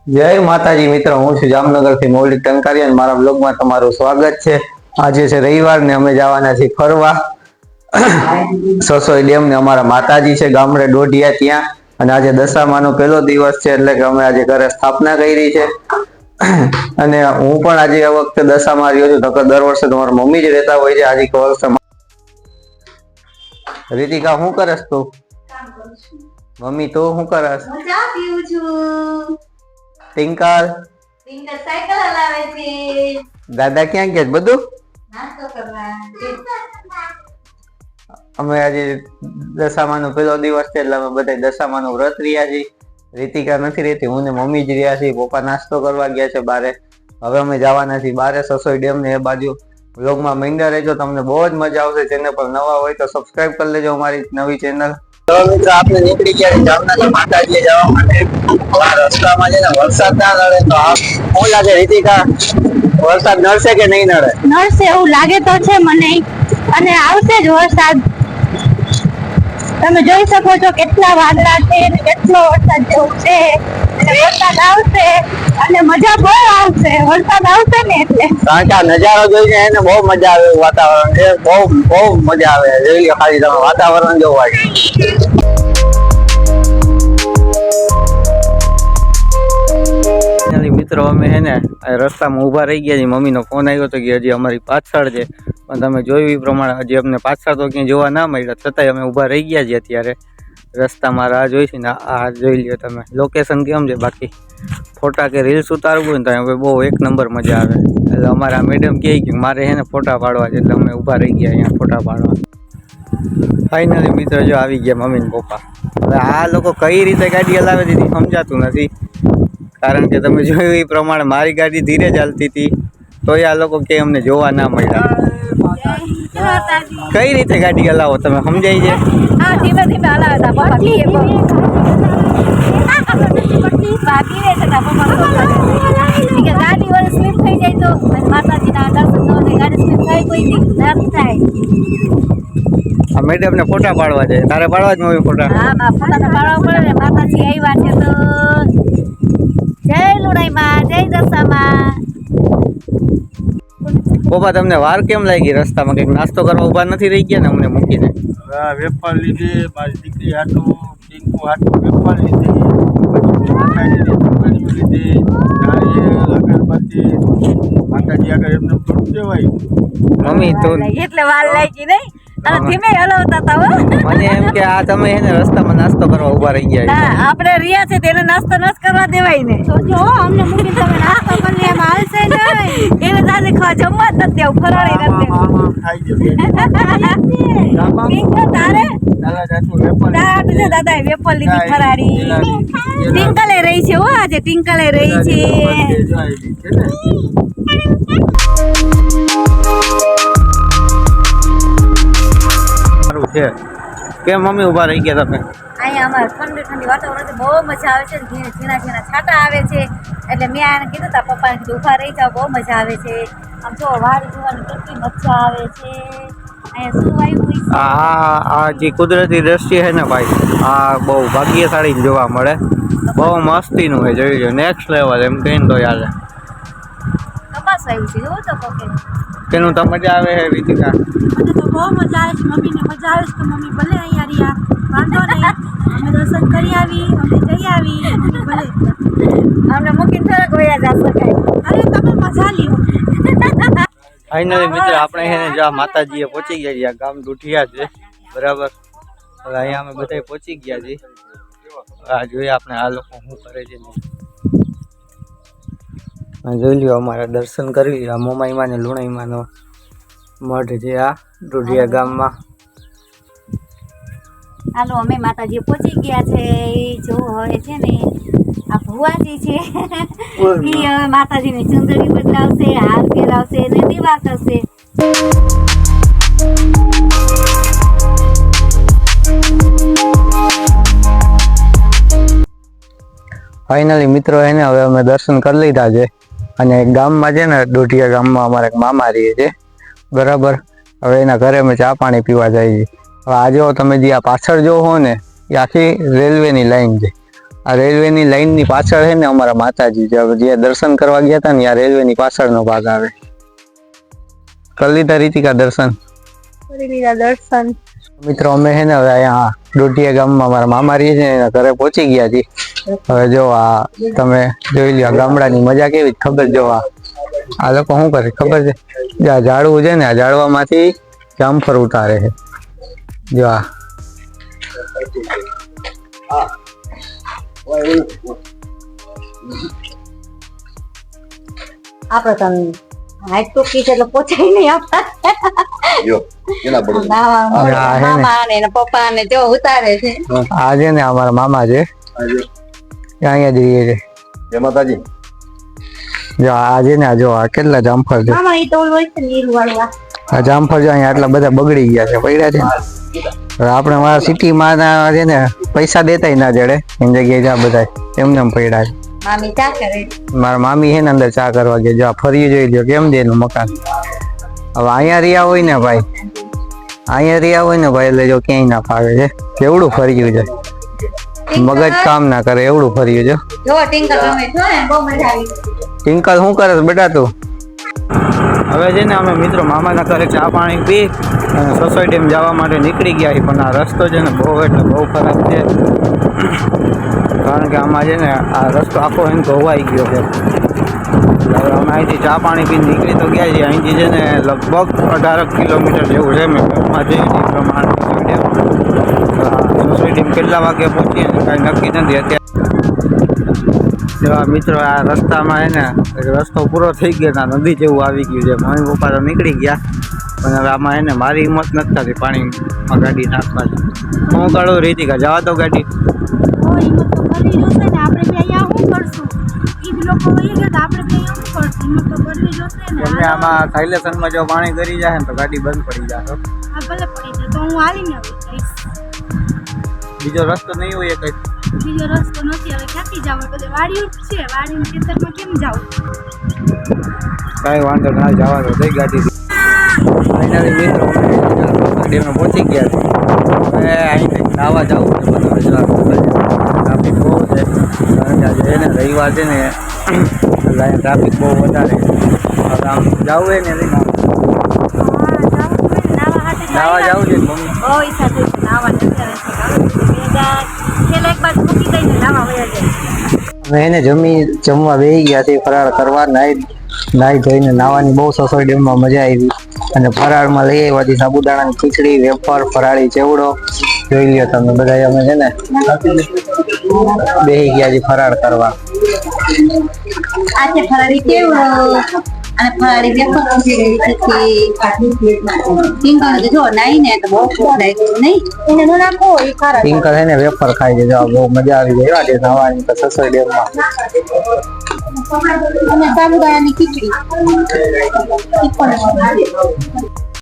જય માતાજી મિત્રો, હું છું જામનગરથી મૌલિક ટંકારિયા અને મારા બ્લોગમાં તમારું સ્વાગત છે। આજે છે રવિવાર ને અમે જવાના છીએ ફરવા સસોઈ ડેમ ને અમારા માતાજી છે ગામડે દોઢિયા ત્યાં, અને આજે દશામાનો પહેલો દિવસ છે એટલે કે અમે આજે ઘરે સ્થાપના કરી છે। અને હું પણ આજે આ વખતે દશામાં રહ્યો છું, નકર દર વર્ષે તમારા મમ્મી જ રહેતા હોય છે। આજે વર્ષે રીતિકા શું કરસ તું? મમ્મી તું શું કરસ? ચા પીઉં છું। ટિંકલ સાયકલ હલાવે છે। દાદા ક્યાં ગયા? બધું નાસ્તો કરવા। અમે આજે દશામાનો પહેલો દિવસ છે એટલે અમે બધા દશામાનું વ્રત રહ્યા છીએ। રીતિકા નથી રહેતી, હું ને મમ્મી જ રહ્યા છીએ। પપ્પા નાસ્તો કરવા ગયા છે બારે। હવે અમે જવાના છીએ બારે સસોઈ ડેમ ને એ બાજુ। વ્લોગમાં માંડ્યા રહેજો, તમને બહુ જ મજા આવશે। ચેનલ પર નવા હોય તો સબસ્ક્રાઇબ કરી લેજો અમારી નવી ચેનલ। તો મિત્રો આપણે નીકળી ગયા જામનગર માતાજીએ જવા માટે। રસ્તામાં છે ને વરસાદ ના નડે તો શું લાગે રીતિકા, વરસાદ નડશે કે નહીં નડે? નડશે એવું લાગે તો છે મને, અને આવશે જ વરસાદ। તમે જોઈ શકો છો કેટલા વાદળા છે અને કેટલો વરસાદ જેવું છે, અને વરસાદ આવશે અને મજા બહુ આવશે। વરસાદ આવશે ને એટલે કારણ કે આ નજારો જોઈને એને બહુ મજા આવે એવું વાતાવરણ છે। બહુ મજા આવે, જોઈ લો ખાલી તમે વાતાવરણ જોવા। મિત્રો અમે હે ને રસ્તામાં ઊભા રહી ગયા છીએ। મમ્મીનો ફોન આવ્યો હતો કે હજી અમારી પાછળ છે, પણ તમે જોયું એ પ્રમાણે હજી અમને પાછળ તો ક્યાંય જોવા ના મળ્યા, છતાંય અમે ઊભા રહી ગયા છીએ અત્યારે રસ્તામાં રાહ જોઈ છે ને। આ જોઈ લ્યો તમે લોકેશન કેમ છે, બાકી ફોટા કે રીલ્સ ઉતારવું હોય ને તો હવે બહુ એક નંબર મજા આવે। એટલે અમારા મેડમ કહે કે મારે હે ને ફોટા પાડવા છે, એટલે અમે ઊભા રહી ગયા અહીંયા ફોટા પાડવા। ફાઇનલી મિત્રો જો આવી ગયા મમ્મી ને પપ્પા। હવે આ લોકો કઈ રીતે ગાડી હલાવે છે સમજાતું નથી, કારણ કે તમે જોયું એ પ્રમાણે મારી ગાડી ધીરે ચાલતી હતી તોય આ લોકો કે અમને જોવા ના મળ્યા। કઈ રીતે ગાડી હલાવો તમે સમજાય છે? ધીમે ધીમે હલાવતા ગાડી વળી સ્લીપ થઈ જાય તો માતાજીના દર્શન ગાડી સ્લીપ થાય કોઈ થાય। આ મેડમ ને ફોટા પાડવા છે, તારે પાડવા જ મમ્મી ફોટા? હા, ફોટા પાડવા પડે ને, માતાજી આવ્યા છે તો જય લુણાઈમાં, જય દશામાં। પપ્પા તમને વાર કેમ લાગી રસ્તામાં? કઈક નાસ્તો કરવા ઉભા નથી રહી ગયા ને અમને મૂકીને? વેપાર લીધી, મારી દીકરી હાટું, ટીંકુ હાટું વેપાર લીધી, પછી માતાજીની ચૂંટણીઓ લીધી, નારિયેળ, અગરબત્તી, માતાજી આગળ એમને થોડું દેવાય। મમ્મી તો એટલે વાર લાગી નહીં, અને ધીમે હલાવતા હતા હો। મને એમ કે આ તમે એને રસ્તામાં નાસ્તો કરવા ઉભા રહી ગયા? ના, આપણે રિયા છે તેને નાસ્તો ન કરવા દેવાય ને। તો જો અમને મૂકી તમે નાસ્તો કરી એમ હાલશે નહીં, એને સાથે જમવા જ નથી દેવું, ફરાળી નથી તારે દાદા વેપર લીધી ફરાળી। ટિંકલે રહી છે હો, આજે ટિંકલે રહી છે। છે કેમ મમ્મી ઉભા રહી ગયા તમે? અહીંયા અમારે ઠંડી ઠંડી વાતાવરણ બહુ મજા આવે છે, ઝીણા ઝીણા છાંટા આવે છે, એટલે મેં આને કીધું તા પપ્પાને કીધું ઉભા રહી જાવ, બહુ મજા આવે છે। આમ જો વાડી જોવાની કેટલી મજા આવે છે। અહીંયા શું આવ્યું આ જે કુદરતી દ્રશ્ય છે ને ભાઈ, આ બહુ ભાગ્યશાળી જોવા મળે। બહુ મસ્તીનું છે, જોઈ લો નેક્સ્ટ લેવલ એમ કહીને તો યાર। કપાસ આવ્યું છે એવું તો કોકે તેનું તો મજા આવે છે રીતિકા? મને તો બહુ મજા આવે છે। મમ્મીને મજા આવે છે તો મમ્મી ભલે અહીંયા રહ્યા, વાંધો નહીં, અમે દર્શન કરી આવી, અમે જઈ આવી, ભલે અમને મૂકીને થોડાક વયા જા શકાય। અરે તમે મજા લ્યો। ફાઇનલી મિત્ર આપણે છે ને જ્યાં માતાજીએ પહોંચી ગયા છીએ, ગામ દુઠિયા છે બરાબર। હવે અહીંયા અમે બધા પહોંચી ગયા છીએ। આ જોઈએ આપણે આ લોકો શું કરે છે। જોઈ લ્યો અમારા દર્શન કરી લ્યો, આ મોમાઈમાં ને લુણાઈમાંનો મઠ છે આ દુઢિયા ગામમાં। હાલો અમે માતાજી પહોંચી ગયા છે। જો હવે છે ને આ ભુવાજી છે એ હવે માતાજીની ચુંદડી બદલાવશે, હાર પહેરાવશે ને દીવા કરશે। ફાઇનલી મિત્રો એને હવે અમે દર્શન કરી લીધા છે, અને ગામમાં છે ને દોઢિયા ગામમાં અમારે એક મામા રહે છે બરાબર। હવે એના ઘરે અમે ચા પાણી પીવા જઈએ છીએ। હવે આ જો તમે જે આ પાછળ જો હો ને એ આખી રેલવેની લાઈન છે। આ રેલવેની લાઈનની પાછળ છે ને અમારા માતાજી જે દર્શન કરવા ગયા હતા ને આ રેલવેની પાછળનો ભાગ આવે. કરી લીધા રીતિકા દર્શન? દર્શન. મિત્રો અમે છે ને હવે અહીંયા ડોઢિયા ગામમાં મારા મામા રહે છે એના ઘરે પહોંચી ગયા છીએ. હવે જો આ તમે જોઈ લ્યો ગામડાની મજા કેવી ખબર. જો આ લોકો શું કરે ખબર છે? જે આ ઝાડવું છે ને આ ઝાડવામાંથી જામફળ ઉતારે છે. જો આ આપણે તો હાઈટ તો કીધે એટલે પહોંચાય નહીં મામા ને પપ્પા ને જો ઉતારે છે. આ છે ને અમારા મામા છે અહીંયા જ રહીએ છે. જય માતાજી. જો આ છે ને આ જો આ કેટલા જામફળ છે. મામા ઈ તો ઓલું હોય છે નીલું વાળું. આ જામફળ જો અહીંયા આટલા બધા બગડી ગયા છે પડ્યા છે. હવે આપણે મારા સિટીમાં છે ને પૈસા દેતાય ના જડે એની જગ્યાએ જ્યાં બધા એમને એમ પડ્યા છે. મામી ચા કરે. મારા મામી છે ને અંદર ચા કરવા ગયા. જો આ ફરી જોઈ લ્યો કેમ દે એનું મકાન. હવે અહીંયા રહ્યા હોય ને ભાઈ એટલે જો ક્યાંય ના ફાવે છે. કેવડું ફર્યું છે મગજ કામ ના કરે એવડું ફર્યું છે. જો ટિંકલ રમે છો ને બહુ મજા આવી. ટિંકલ શું કરે છે બેટા તું? હવે છે ને અમે મિત્રો મામાના ઘરે ચા પાણી પી અને સોસાયટીમાં જવા માટે નીકળી ગયા છીએ. પણ આ રસ્તો છે ને બહુ એટલે બહુ ખરાબ છે. કારણ કે આમાં છે ને આ રસ્તો આખો એને ધોવાઈ ગયો છે. હવે અમે અહીંથી ચા પાણી પીને નીકળી તો ગયા છીએ. અહીંથી છે ને લગભગ 18 કિલોમીટર જેવું છે. મેં ઘરમાં જઈ એ પ્રમાણે સોસાયટીમાં કેટલા વાગે પહોંચીએ કાંઈ નક્કી નથી અત્યારે. મિત્રો આ રસ્તામાં છે ને રસ્તો પૂરો થઈ ગયો નદી જેવું આવી ગયું છે. મમ્મી પપ્પા તો નીકળી ગયા પણ હવે આમાં છે ને મારી હિંમત નથી થતી પાણીમાં ગાડી નાખવાની. હું કાઢું રીતિકા જવા તો ગાડી આમાં સાયલેશનમાં જો પાણી કરી જાય ને તો ગાડી બંધ પડી જાય. બીજો રસ્તો નહીં હોય કઈ? બીજો રસ્તો નથી. હવે ક્યાંથી જાવ? બધે વાડીઓ છે. વાડીના ખેતરમાં કેમ જાવ? કાંઈ વાંધો ના જવા દો થઈ ગાડી. ફાઇનલી મિત્રો ડેમમાં પહોંચી ગયા છે. હવે અહીંથી નાવા જવું છે બધા ટ્રાફિક બહુ છે. કારણ કે આજે એને રવિવાર છે ને એટલે અહીંયા ટ્રાફિક બહુ વધારે. હવે આમ જવું હોય ને નાવા જવું છે મમ્મી. બહુ ઈચ્છા થઈ છે નાવા અમે એને જમવા બેસી ગયા છે. ફરાળ કરવા નાહી ધોઈને નાવાની બહુ સોસાયટીમાં મજા આવી. અને ફરાળમાં લઈ આવ્યા હતી સાબુદાણાની ખીચડી, વેફર, ફરાળી ચેવડો. જોઈ લ્યો તમે બધા અમે છે ને બેસી ગયા છે ફરાળ કરવા. આજે ફરાળી ચેવડો અને ફરાળી વેફર જો નાઈ ને તો બહુ નહીં એને નો નાખો એ ખરા. ટિંકલ છે ને વેફર ખાઈ છે. બહુ મજા આવી ગઈ આજે નાવાની તો સસોઈ ડેમમાં. અને સાબુદાણાની ખીચડી.